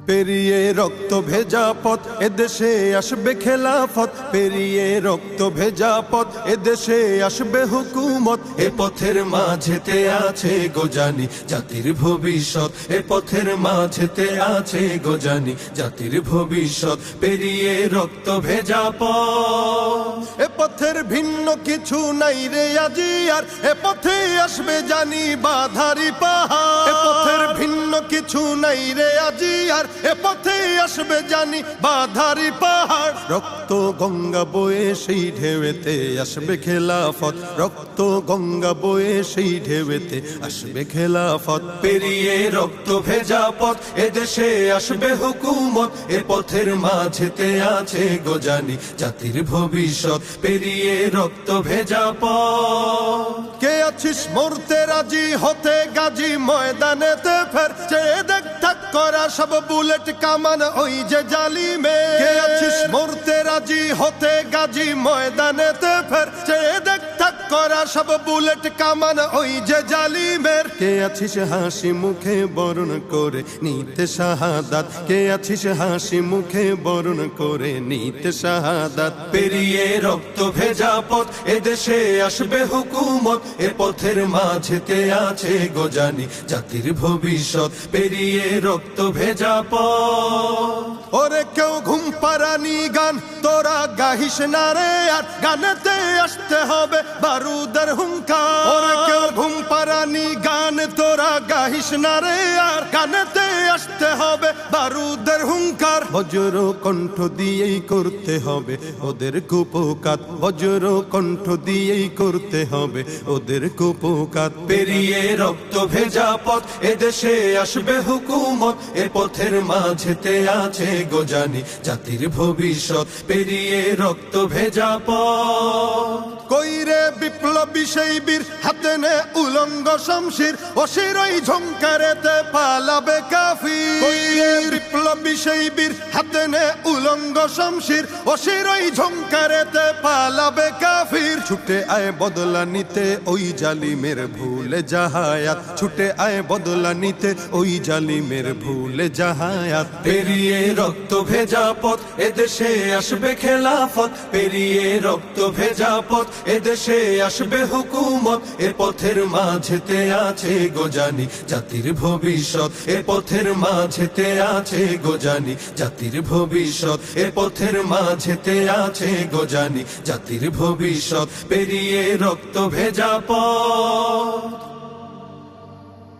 পেরিয়ে রক্ত ভেজা পথ এদেশে আসবে খেলাফত, পেরিয়ে রক্ত ভেজা পথ এদেশে আসবে হুকুমত। এ পথের মাঝেতে আছে গোজানি জাতির ভবিষ্যৎ, এ পথের মাঝেতে আছে গোজানি জাতির ভবিষ্যৎ। পেরিয়ে রক্ত ভেজা পথ, এ পথের ভিন্ন কিছু নাই রে আজি আর, এ পথে আসবে জানি বাধারি পাহাড়। এ পথের ভিন্ন কিছু নাই রে আজি আর, এ পথে আসবে জানি বাধারি পাহাড়। রক্ত গঙ্গা বয়ে সেই ঢেউতে আসবে খেলাফত, রক্ত গঙ্গা বয়ে সেই ঢেউতে আসবে খেলাফত। পেরিয়ে রক্ত ভেজা পথ এদেশে আসবে হুকুমত, এ পথের মাঝেতে আছে গোজানি জাতির ভবিষ্যৎ। পেরিয়ে রক্ত ভেজা পথ, কে আছিস মরতে রাজি হতে গাজী ময়দানেতে ফের, চেয়ে দেখ ঠাক করা সব বুলেট কামান ওই যে জালিমে। কে আছিস মরতে রাজি হতে গাজী ময়দানেতে ফের, চেয়ে দেখ ঠাক করা সব বুলেট কামান ওই যে জালিমের। কে আছিস হাসি মুখে বরণ করে নিতে শাহাদাত, কে আছিস হাসি মুখে বরণ করে নিতে শাহাদাত। পেরিয়ে রক্ত ভেজা পথ এদেশে আসবে হুকুমত, এ পথের মাঝেতে আছে গোজানি জাতির ভবিষ্যৎ। পেরিয়ে রক্ত ভেজা পথ, ওরে কেউ ঘুম পাড়ানি গান তোরা গাহিস না রে আর, গানেতে আসতে হবে বারুদের হুঙ্কার। ওরে কেউ ঘুম পাড়ানি গান তোরা গাহিস না রে আর, গানেতে আসতে হবে বারুদের হুঙ্কার। বজ্র কণ্ঠ দিয়েই করতে হবে ওদের কুপকাত, বজ্র কণ্ঠ দিয়েই করতে হবে ওদের কুপকাত। পেরিয়ে রক্ত ভেজা পথ এদেশে আসবে হুকুমত, এ পথের মাঝেতে আছে গোজানি জাতির ভবিষ্যৎ। পেরিয়ে রক্ত ভেজা পথ, কইরে বিপ্লবী সেই বীর হাতে নে উলঙ্গ শমশির, অশিরই ঝংকারেতে পালাবে কাফির। কইরে বিপ্লবী সেই বীর হাতে নে উলঙ্গ শমশির, অশিরই ঝংকারেতে পালাবে কাফির। ছুটে আয় বদলা নিতে ওই জালিমের ভুলে জাহায়াত, ছুটে আয় বদলা নিতে ওই জালিমের ভুলে জাহায়াত। পেরিয়ে রক্ত ভেজা পথ এদেশে আসবে খেলাফত, পেরিয়ে রক্ত ভেজা পথ এদেশে আসবে হুকুমত, এ পথের মাঝেতে আছে গোজানি জাতির ভবিষ্যৎ। এ পথের মাঝেতে আছে গোজানি জাতির ভবিষ্যৎ, এ পথের মাঝেতে আছে গোজানি জাতির ভবিষ্যৎ। পেরিয়ে রক্ত ভেজা পথ।